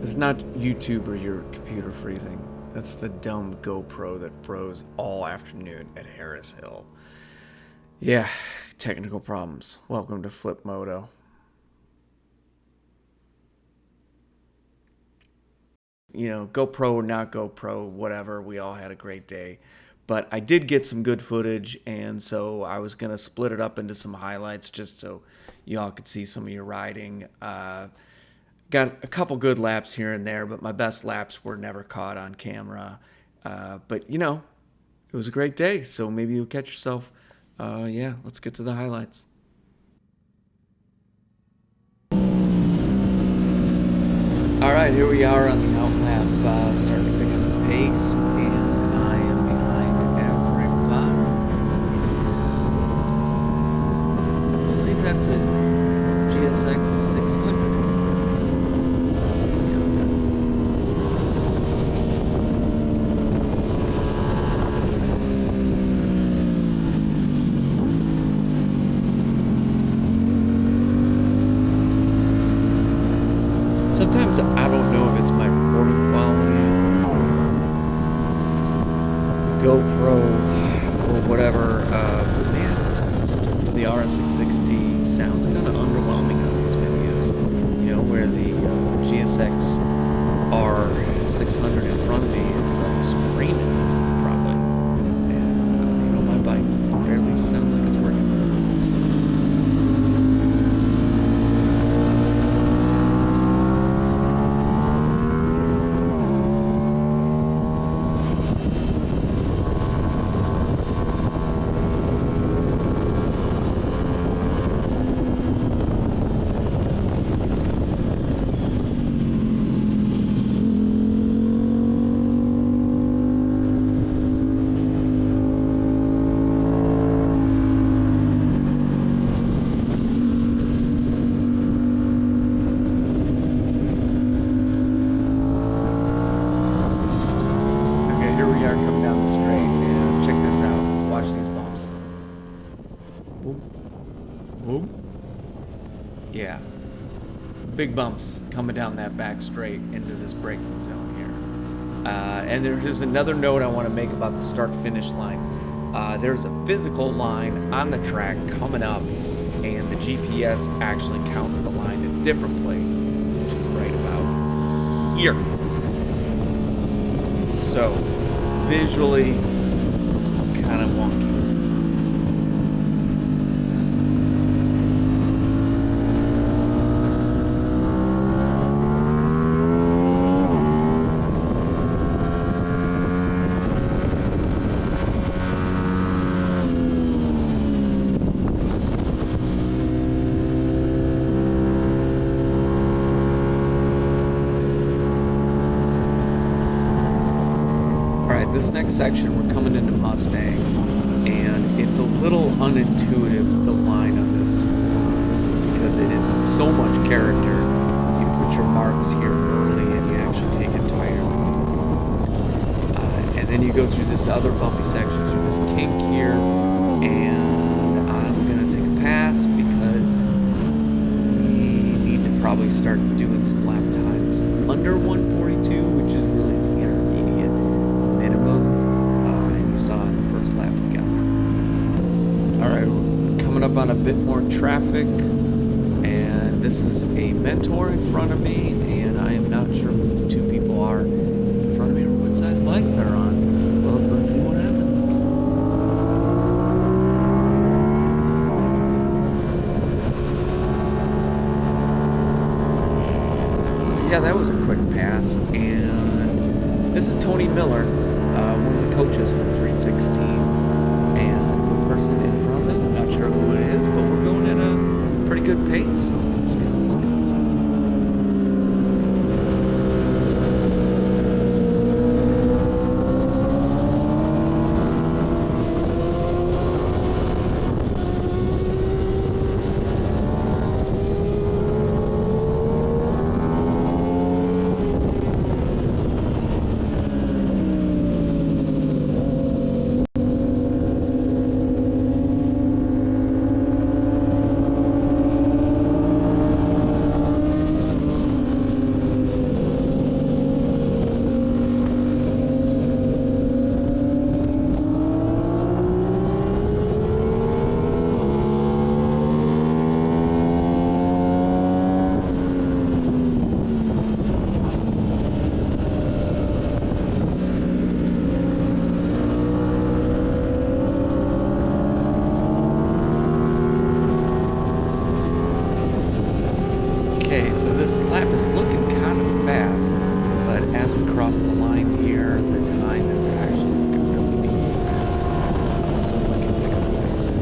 It's not YouTube or your computer freezing. That's the dumb GoPro that froze all afternoon at Harris Hill. Yeah, technical problems. Welcome to Flip Moto. You know, GoPro or not GoPro, whatever, we all had a great day. But I did get some good footage, and so I was going to split it up into some highlights just so y'all could see some of your riding. Got a couple good laps here and there, but my best laps were never caught on camera. But, you know, it was a great day, so maybe you'll catch yourself. Yeah, let's get to the highlights. All right, here we are on the out lap, starting to pick up the pace, and I am behind everybody. I believe that's it. GSX 600. So let's see how it goes. Sometimes I don't know if it's my recording quality or the GoPro or whatever, but man, sometimes the RS660 sounds kind of underwhelming on these videos. You know, where the GSX R600 in front of me is like screaming, probably. And, you know, my bike barely sounds like it's working. Coming down the straight, and check this out. Watch these bumps. Boom. Boom. Yeah. Big bumps coming down that back straight into this braking zone here. And there's another note I want to make about the start-finish line. There's a physical line on the track coming up, and the GPS actually counts the line in a different place, which is right about here. So, visually kind of wonky. This next section, we're coming into Mustang, and it's a little unintuitive, the line on this corner, because it is so much character. You put your marks here early, and you actually take it tighter than you normally would. And then you go through this other bumpy section, through this kink here, and I'm going to take a pass because we need to probably start doing some lap times under 142, which is really the intermediate minimum, and you saw in the first lap we got. Alright, we're coming up on a bit more traffic, and this is a Mentor in front of me, and I am not sure who the two people are in front of me or what size bikes they're on. Well, let's see what happens. So yeah, that was a quick pass, and this is Tony Miller, one of the coaches for 316, and the person in front of them, I'm not sure who it is, but we're going at a pretty good pace, so let's see how this goes. so this lap is looking kind of fast, but as we cross the line here, the time is actually looking really mediocre. Let's hope I can pick up the pace.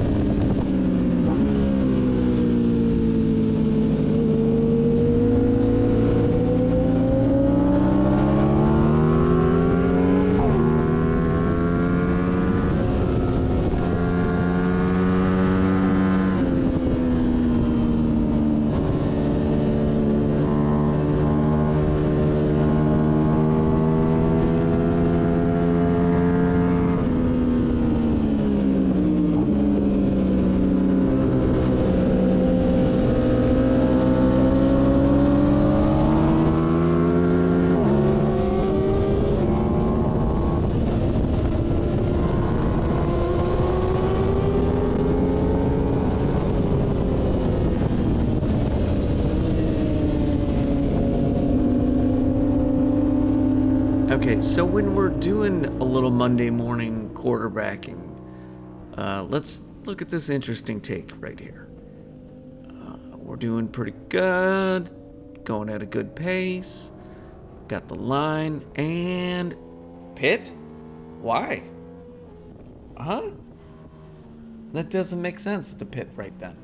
Okay, so when we're doing a little Monday morning quarterbacking, let's look at this interesting take right here. We're doing pretty good, going at a good pace, got the line, and pit? Why? Huh? That doesn't make sense to pit right then.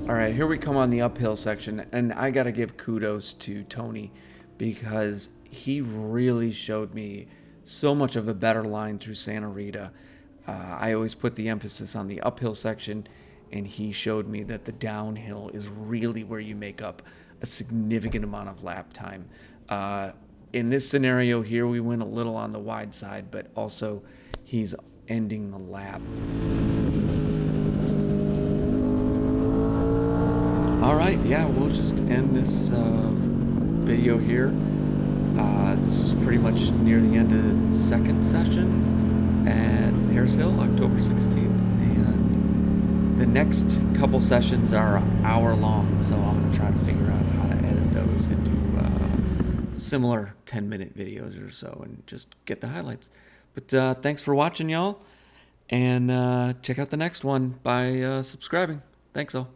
All right, here we come on the uphill section, and I gotta give kudos to Tony because he really showed me so much of a better line through Santa Rita. I always put the emphasis on the uphill section, and he showed me that the downhill is really where you make up a significant amount of lap time. In this scenario here, we went a little on the wide side, but also he's ending the lap. All right, yeah, we'll just end this video here. This was pretty much near the end of the second session at Harris Hill, October 16th. And the next couple sessions are an hour long, so I'm going to try to figure out how to edit those into similar 10-minute videos or so and just get the highlights. But thanks for watching, y'all. And check out the next one by subscribing. Thanks, all.